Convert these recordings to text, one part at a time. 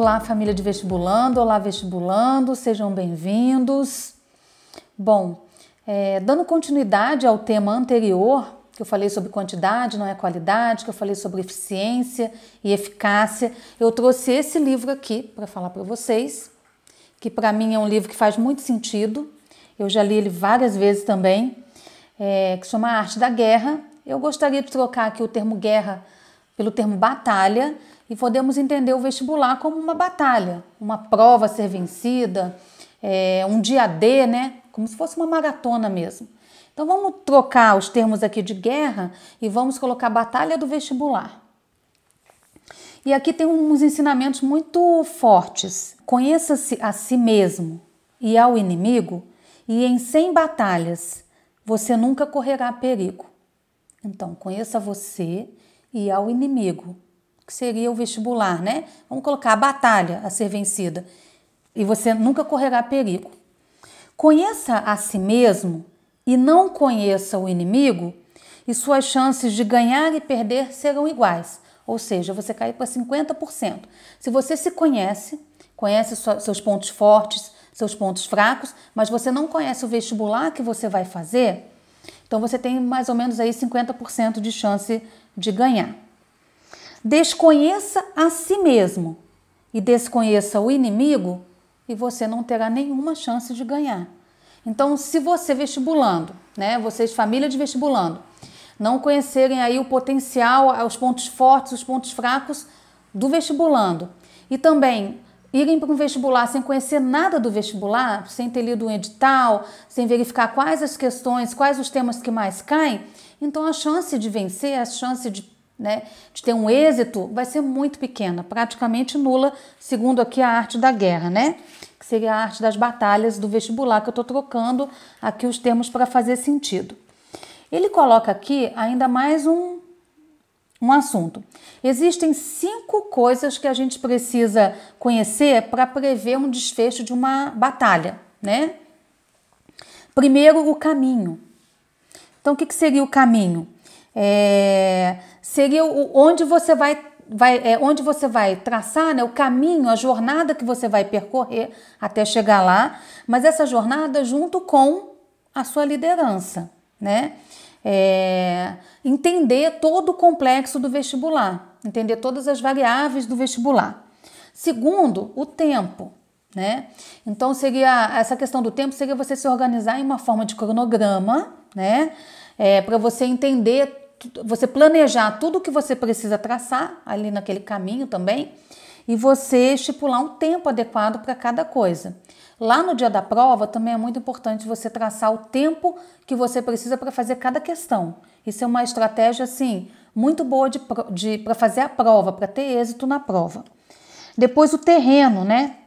Olá, família de vestibulando, olá vestibulando, sejam bem-vindos. Bom, dando continuidade ao tema anterior, que eu falei sobre quantidade, não é qualidade, que eu falei sobre eficiência e eficácia, eu trouxe esse livro aqui para falar para vocês, que para mim é um livro que faz muito sentido, eu já li ele várias vezes também, que se chama A Arte da Guerra. Eu gostaria de trocar aqui o termo guerra pelo termo batalha, e podemos entender o vestibular como uma batalha, uma prova a ser vencida, um dia D, né? Como se fosse uma maratona mesmo. Então vamos trocar os termos aqui de guerra e vamos colocar batalha do vestibular. E aqui tem uns ensinamentos muito fortes. Conheça-se a si mesmo e ao inimigo, e em 100 batalhas você nunca correrá perigo. Então, conheça você e ao inimigo, que seria o vestibular, né? Vamos colocar a batalha a ser vencida e você nunca correrá perigo. Conheça a si mesmo e não conheça o inimigo, e suas chances de ganhar e perder serão iguais, ou seja, você cai para 50%. Se você se conhece seus pontos fortes, seus pontos fracos, mas você não conhece o vestibular que você vai fazer, então você tem mais ou menos aí 50% de chance de ganhar. Desconheça a si mesmo e desconheça o inimigo e você não terá nenhuma chance de ganhar. Então, se você vestibulando, né, vocês família de vestibulando, não conhecerem aí o potencial, os pontos fortes, os pontos fracos do vestibulando e também irem para um vestibular sem conhecer nada do vestibular, sem ter lido um edital, sem verificar quais as questões, quais os temas que mais caem, então a chance de vencer, a chance de ter um êxito vai ser muito pequena, praticamente nula, segundo aqui a arte da guerra, né? Que seria a arte das batalhas do vestibular, que eu estou trocando aqui os termos para fazer sentido. Ele coloca aqui ainda mais um assunto. Existem 5 coisas que a gente precisa conhecer para prever um desfecho de uma batalha, né? Primeiro, o caminho. Então, o que seria o caminho? Seria onde você vai traçar, né, o caminho, a jornada que você vai percorrer até chegar lá, mas essa jornada junto com a sua liderança, né? Entender todo o complexo do vestibular, entender todas as variáveis do vestibular. Segundo, o tempo, né? Então seria essa questão do tempo, seria você se organizar em uma forma de cronograma, né? Para você entender, você planejar tudo o que você precisa traçar ali naquele caminho também e você estipular um tempo adequado para cada coisa. Lá no dia da prova também é muito importante você traçar o tempo que você precisa para fazer cada questão. Isso é uma estratégia assim muito boa para fazer a prova, para ter êxito na prova. Depois o terreno, né?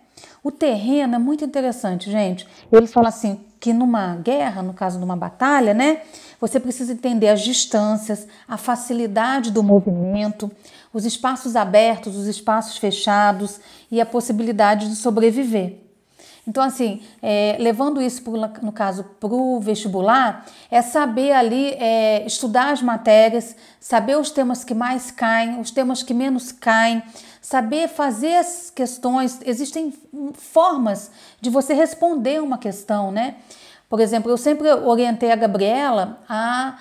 O terreno é muito interessante, gente. Eles falam assim que numa guerra, no caso de uma batalha, né? Você precisa entender as distâncias, a facilidade do movimento, os espaços abertos, os espaços fechados e a possibilidade de sobreviver. Então, assim, levando isso, no caso, para o vestibular, é saber ali estudar as matérias, saber os temas que mais caem, os temas que menos caem, saber fazer as questões. Existem formas de você responder uma questão, né? Por exemplo, eu sempre orientei a Gabriela a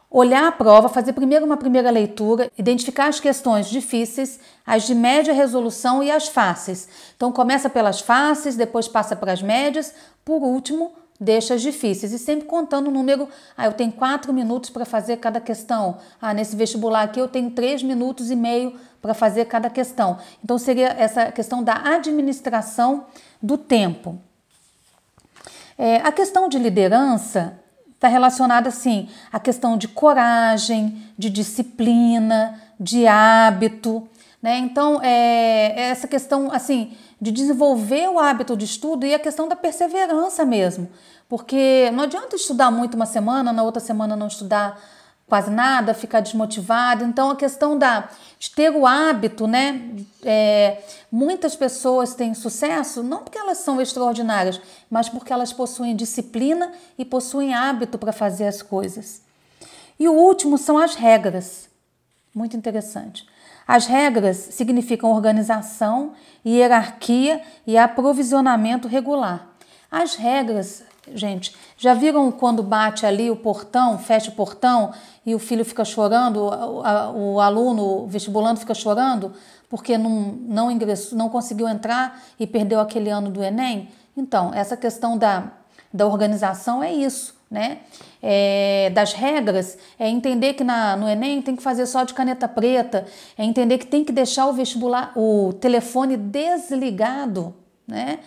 olhar a prova, fazer primeiro uma primeira leitura, identificar as questões difíceis, as de média resolução e as fáceis. Então começa pelas fáceis, depois passa para as médias, por último deixa as difíceis. E sempre contando o número, eu tenho 4 minutos para fazer cada questão. Nesse vestibular aqui eu tenho 3,5 minutos para fazer cada questão. Então seria essa questão da administração do tempo. A questão de liderança está relacionada, assim, à questão de coragem, de disciplina, de hábito, né? Então, essa questão, assim, de desenvolver o hábito de estudo e a questão da perseverança mesmo. Porque não adianta estudar muito uma semana, na outra semana não estudar quase nada, ficar desmotivado. Então, a questão de ter o hábito, né? Muitas pessoas têm sucesso, não porque elas são extraordinárias, mas porque elas possuem disciplina e possuem hábito para fazer as coisas. E o último são as regras. Muito interessante. As regras significam organização, hierarquia e aprovisionamento regular. As regras, gente, já viram quando bate ali o portão, fecha o portão e o filho fica chorando, o aluno, o vestibulando fica chorando porque não ingressou, não conseguiu entrar e perdeu aquele ano do Enem? Então, essa questão da organização é isso, né? Das regras, é entender que no Enem tem que fazer só de caneta preta, é entender que tem que deixar o telefone desligado, né?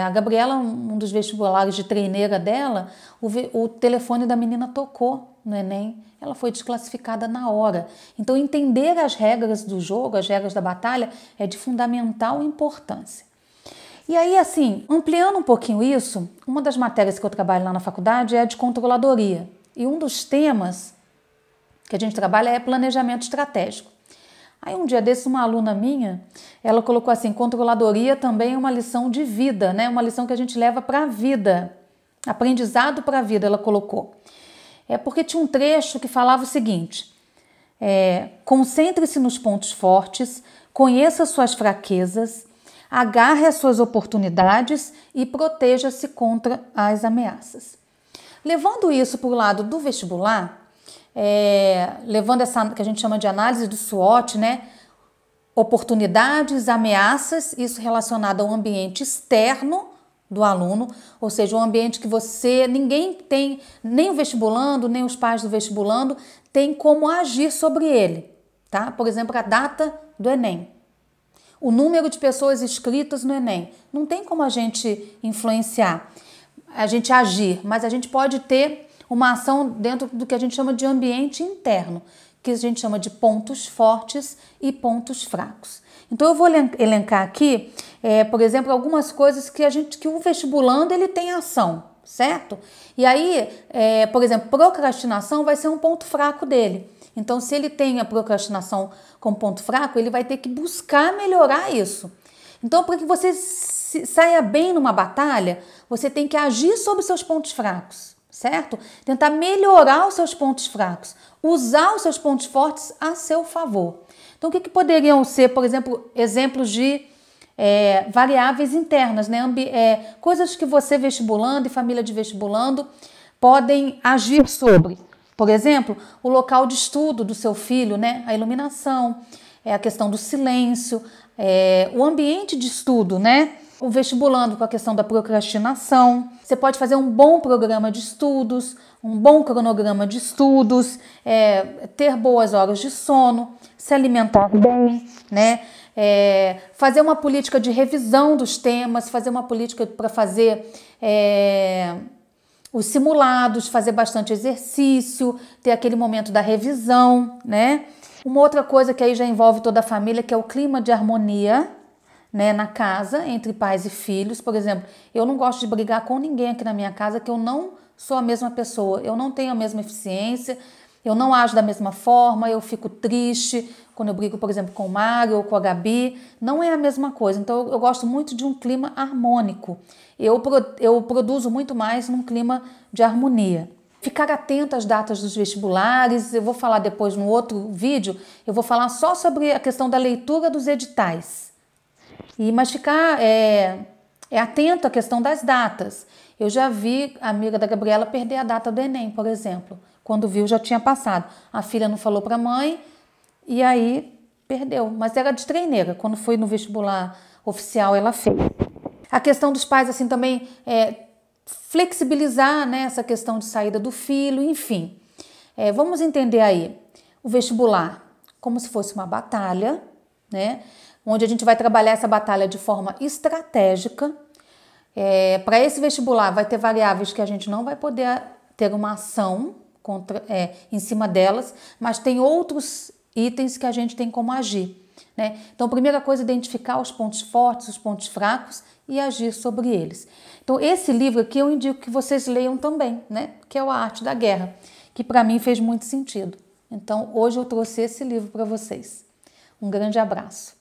A Gabriela, um dos vestibulares de treineira dela, o telefone da menina tocou no Enem, ela foi desclassificada na hora. Então, entender as regras do jogo, as regras da batalha, é de fundamental importância. E aí, assim, ampliando um pouquinho isso, uma das matérias que eu trabalho lá na faculdade é a de controladoria. E um dos temas que a gente trabalha é planejamento estratégico. Aí um dia desses, uma aluna minha, ela colocou assim, controladoria também é uma lição de vida, né? Uma lição que a gente leva para a vida, aprendizado para a vida, ela colocou. Porque tinha um trecho que falava o seguinte, concentre-se nos pontos fortes, conheça suas fraquezas, agarre as suas oportunidades e proteja-se contra as ameaças. Levando isso para o lado do vestibular, levando essa que a gente chama de análise do SWOT, né? Oportunidades, ameaças, isso relacionado ao ambiente externo do aluno, ou seja, um ambiente que ninguém tem, nem o vestibulando, nem os pais do vestibulando, tem como agir sobre ele, tá? Por exemplo, a data do Enem. O número de pessoas inscritas no Enem. Não tem como a gente influenciar, a gente agir, mas a gente pode ter uma ação dentro do que a gente chama de ambiente interno, que a gente chama de pontos fortes e pontos fracos. Então eu vou elencar aqui, por exemplo, algumas coisas que o vestibulando ele tem ação, certo? E aí, por exemplo, procrastinação vai ser um ponto fraco dele. Então, se ele tem a procrastinação como ponto fraco, ele vai ter que buscar melhorar isso. Então, para que você saia bem numa batalha, você tem que agir sobre os seus pontos fracos, certo? Tentar melhorar os seus pontos fracos, usar os seus pontos fortes a seu favor. Então, o que poderiam ser, por exemplo, exemplos de variáveis internas, né? Coisas que você vestibulando e família de vestibulando podem agir sobre. Por exemplo, o local de estudo do seu filho, né? A iluminação, a questão do silêncio, o ambiente de estudo, né? O vestibulando com a questão da procrastinação. Você pode fazer um bom programa de estudos, um bom cronograma de estudos, ter boas horas de sono, se alimentar bem, né? Fazer uma política de revisão dos temas, fazer uma política para fazer os simulados, fazer bastante exercício, ter aquele momento da revisão, né? Uma outra coisa que aí já envolve toda a família, que é o clima de harmonia, né, na casa, entre pais e filhos. Por exemplo, eu não gosto de brigar com ninguém aqui na minha casa, que eu não sou a mesma pessoa, eu não tenho a mesma eficiência, eu não ajo da mesma forma, eu fico triste quando eu brigo, por exemplo, com o Mário ou com a Gabi, não é a mesma coisa. Então eu gosto muito de um clima harmônico, eu produzo muito mais num clima de harmonia. Ficar atento às datas dos vestibulares, eu vou falar depois no outro vídeo, eu vou falar só sobre a questão da leitura dos editais. Mas ficar atento à questão das datas. Eu já vi a amiga da Gabriela perder a data do Enem, por exemplo. Quando viu, já tinha passado. A filha não falou para a mãe e aí perdeu. Mas era de treineira. Quando foi no vestibular oficial, ela fez. A questão dos pais, assim, também flexibilizar, né, essa questão de saída do filho, enfim. Vamos entender aí o vestibular como se fosse uma batalha, né, onde a gente vai trabalhar essa batalha de forma estratégica. Para esse vestibular vai ter variáveis que a gente não vai poder ter uma ação em cima delas, mas tem outros itens que a gente tem como agir, né? Então, a primeira coisa é identificar os pontos fortes, os pontos fracos e agir sobre eles. Então, esse livro aqui eu indico que vocês leiam também, né? Que é A Arte da Guerra, que para mim fez muito sentido. Então, hoje eu trouxe esse livro para vocês. Um grande abraço.